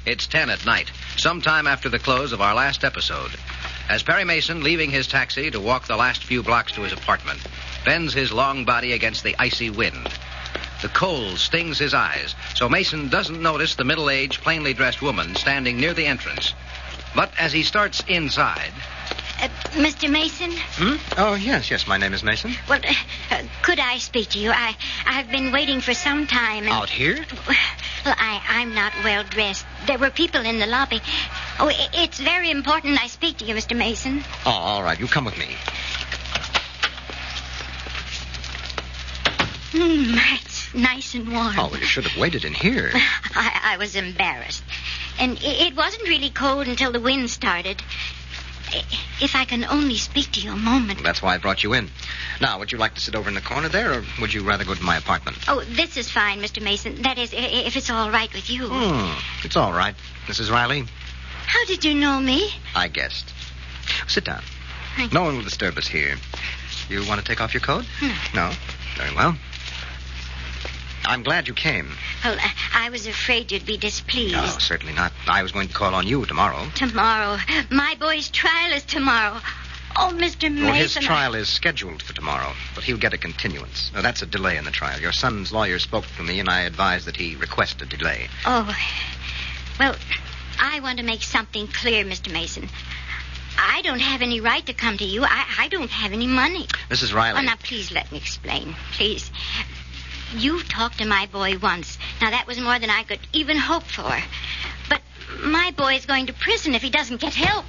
It's 10 at night, sometime after the close of our last episode. As Perry Mason, leaving his taxi to walk the last few blocks to his apartment, bends his long body against the icy wind. The cold stings his eyes, so Mason doesn't notice the middle-aged, plainly dressed woman standing near the entrance. But as he starts inside... Mr. Mason? Oh, yes, my name is Mason. Well, could I speak to you? I've been waiting for some time. Out here? Well, I'm not well dressed. There were people in the lobby. Oh, it's very important I speak to you, Mr. Mason. Oh, all right. You come with me. It's nice and warm. Oh, well, you should have waited in here. I was embarrassed. And it wasn't really cold until the wind started. If I can only speak to you a moment. That's why I brought you in. Now, would you like to sit over in the corner there, or would you rather go to my apartment? Oh, this is fine, Mr. Mason. That is, if it's all right with you. It's all right. Mrs. Riley? How did you know me? I guessed. Sit down. Thank No one will disturb us here. You want to take off your coat? No? Very well. I'm glad you came. Well, I was afraid you'd be displeased. No, certainly not. I was going to call on you tomorrow. Tomorrow? My boy's trial is tomorrow. Oh, Mr. Mason... Well, his trial is scheduled for tomorrow, but he'll get a continuance. Now, that's a delay in the trial. Your son's lawyer spoke to me, and I advised that he request a delay. Oh, well, I want to make something clear, Mr. Mason. I don't have any right to come to you. I don't have any money. Mrs. Riley... Oh, now, please let me explain. Please. You talked to my boy once. Now, that was more than I could even hope for. But my boy is going to prison if he doesn't get help.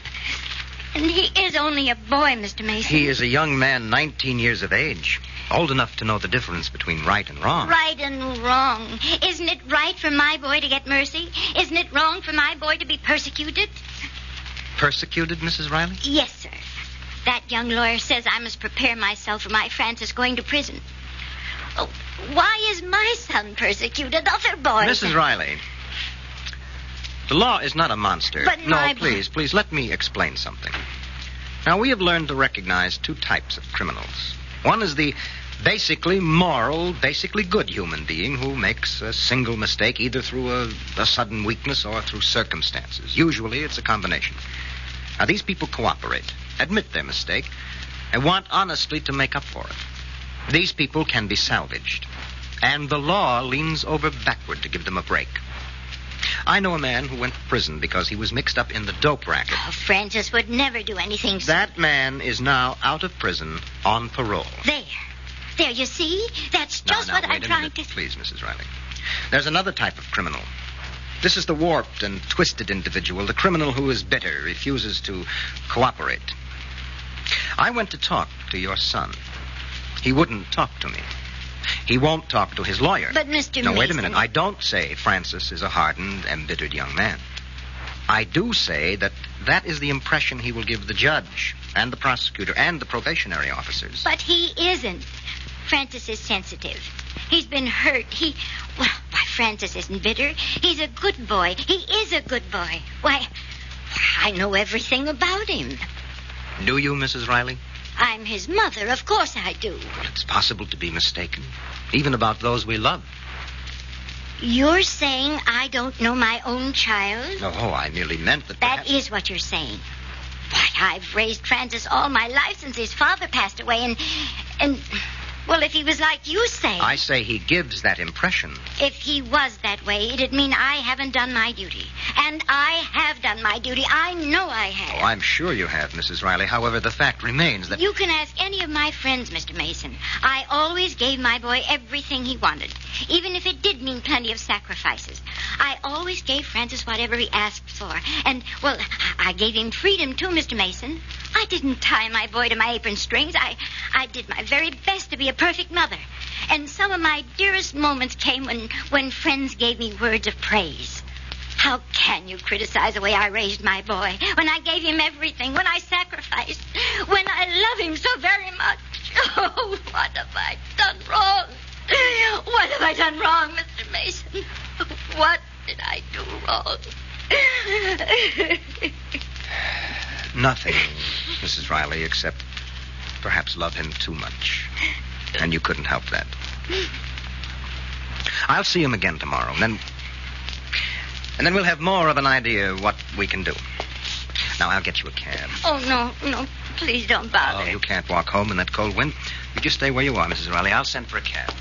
And he is only a boy, Mr. Mason. He is a young man, 19 years of age. Old enough to know the difference between right and wrong. Right and wrong. Isn't it right for my boy to get mercy? Isn't it wrong for my boy to be persecuted? Persecuted, Mrs. Riley? Yes, sir. That young lawyer says I must prepare myself for my Francis going to prison. Oh, why is my son persecuted? Other boys... Mrs. Riley, the law is not a monster. But no, please, let me explain something. Now, we have learned to recognize two types of criminals. One is the basically moral, basically good human being who makes a single mistake either through a sudden weakness or through circumstances. Usually, it's a combination. Now, these people cooperate, admit their mistake, and want honestly to make up for it. These people can be salvaged, and the law leans over backward to give them a break. I know a man who went to prison because he was mixed up in the dope racket. Oh, Francis would never do anything so... That man is now out of prison on parole. There, you see? That's just what I'm trying to... Please, Mrs. Riley. There's another type of criminal. This is the warped and twisted individual, the criminal who is bitter, refuses to cooperate. I went to talk to your son. He wouldn't talk to me. He won't talk to his lawyer. But, Mr. Mason... Now, wait a minute. I don't say Francis is a hardened, embittered young man. I do say that is the impression he will give the judge and the prosecutor and the probationary officers. But he isn't. Francis is sensitive. He's been hurt. Why, Francis isn't bitter. He's a good boy. He is a good boy. Why, I know everything about him. Do you, Mrs. Riley? I'm his mother. Of course I do. Well, it's possible to be mistaken, even about those we love. You're saying I don't know my own child? Oh, I merely meant that... That is what you're saying. Why, I've raised Francis all my life since his father passed away, and... Well, if he was like you say... I say he gives that impression. If he was that way, it'd mean I haven't done my duty. And I have done my duty. I know I have. Oh, I'm sure you have, Mrs. Riley. However, the fact remains that... You can ask any of my friends, Mr. Mason. I always gave my boy everything he wanted, even if it did mean plenty of sacrifices. I always gave Francis whatever he asked for. And, well, I gave him freedom, too, Mr. Mason. I didn't tie my boy to my apron strings. I did my very best to be a perfect mother. And some of my dearest moments came when friends gave me words of praise. How can you criticize the way I raised my boy? When I gave him everything, when I sacrificed, when I love him so very much. Oh, what have I done wrong? What have I done wrong, Mr. Mason? What did I do wrong? Nothing, Mrs. Riley, except perhaps love him too much. And you couldn't help that. I'll see him again tomorrow. And And then we'll have more of an idea of what we can do. Now, I'll get you a cab. Oh, no. Please don't bother. Oh, you can't walk home in that cold wind. You just stay where you are, Mrs. Riley. I'll send for a cab.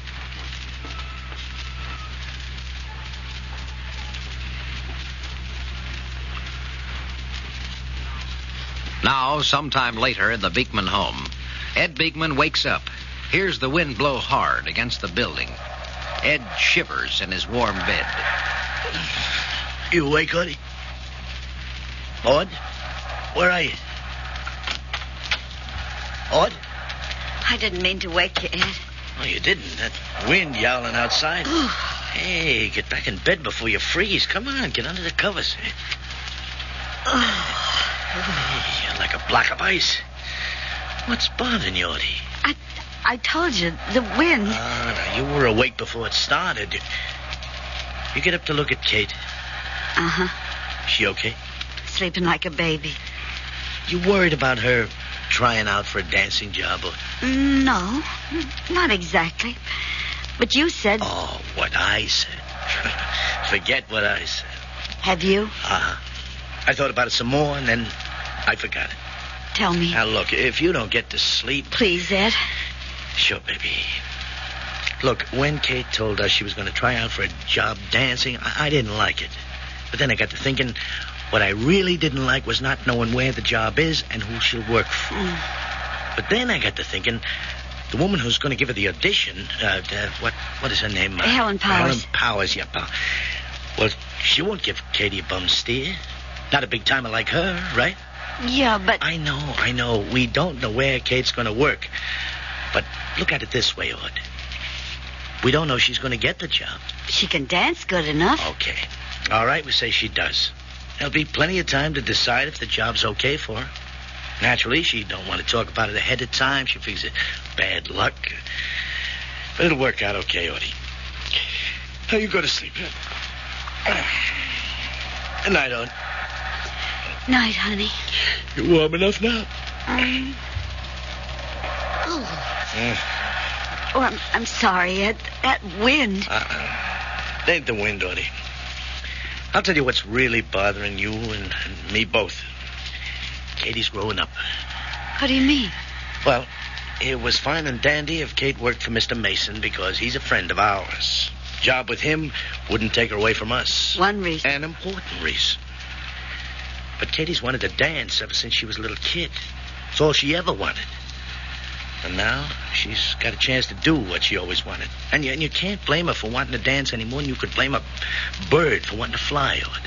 Now, sometime later in the Beekman home, Ed Beekman wakes up, hears the wind blow hard against the building. Ed shivers in his warm bed. You awake, Audie? Aud? Where are you? Aud? I didn't mean to wake you, Ed. Oh, you didn't. That wind yowling outside. Hey, get back in bed before you freeze. Come on, get under the covers. Hey, you're like a block of ice. What's bothering you, Audie? I told you, the wind. Now, you were awake before it started. You get up to look at Kate. Uh-huh. She okay? Sleeping like a baby. You worried about her trying out for a dancing job? Or... No, not exactly. But you said... Oh, what I said. Forget what I said. Have you? Uh-huh. I thought about it some more, and then I forgot it. Tell me. Now, look, if you don't get to sleep... Please, Ed. Sure, baby. Look, when Kate told us she was going to try out for a job dancing, I didn't like it. But then I got to thinking, what I really didn't like was not knowing where the job is and who she'll work for. But then I got to thinking, the woman who's going to give her the audition, what is her name? Helen Powers. Helen Powers, yeah. Well, she won't give Katie a bum steer. Not a big timer like her, right? Yeah, but... I know. We don't know where Kate's going to work. But look at it this way, Aud. We don't know she's going to get the job. She can dance good enough. Okay. All right, we say she does. There'll be plenty of time to decide if the job's okay for her. Naturally, she don't want to talk about it ahead of time. She figures it bad luck. But it'll work out okay, Audie. Now you go to sleep. Good night, Aud. Night, honey. You warm enough now? Oh, I'm sorry, Ed. That wind. It ain't the wind, Audie. I'll tell you what's really bothering you and me both. Katie's growing up. What do you mean? Well, it was fine and dandy if Kate worked for Mr. Mason because he's a friend of ours. Job with him wouldn't take her away from us. One reason. An important reason. But Katie's wanted to dance ever since she was a little kid. It's all she ever wanted. And now she's got a chance to do what she always wanted. And you can't blame her for wanting to dance any more than you could blame a bird for wanting to fly, Aud.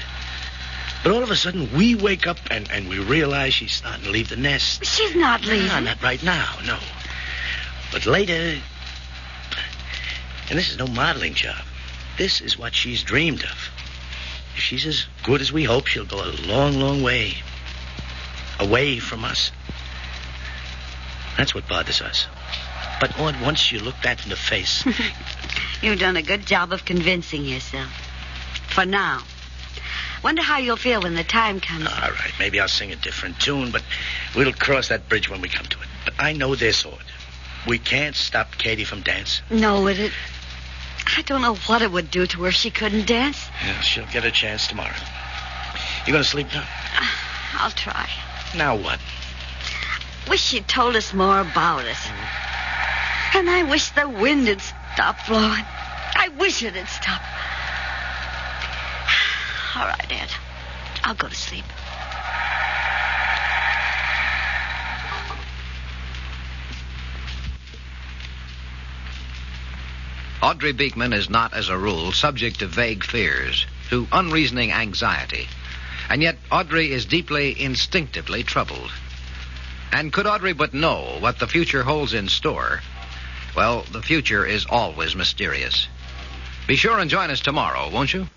But all of a sudden, we wake up and we realize she's starting to leave the nest. She's not leaving. No, not right now, no. But later... And this is no modeling job. This is what she's dreamed of. If she's as good as we hope, she'll go a long, long way. Away from us. That's what bothers us. But, Aud, once you look that in the face... You've done a good job of convincing yourself. For now. Wonder how you'll feel when the time comes. All right, maybe I'll sing a different tune, but we'll cross that bridge when we come to it. But I know this, Aud. We can't stop Katie from dancing. No, I don't know what it would do to her if she couldn't dance. Yeah, she'll get a chance tomorrow. You going to sleep now? I'll try. Now what? Wish she'd told us more about us. And I wish the wind had stopped blowing. I wish it had stopped. All right, Ed. I'll go to sleep. Audrey Beekman is not, as a rule, subject to vague fears, to unreasoning anxiety. And yet Audrey is deeply, instinctively troubled. And could Audrey but know what the future holds in store, well, the future is always mysterious. Be sure and join us tomorrow, won't you?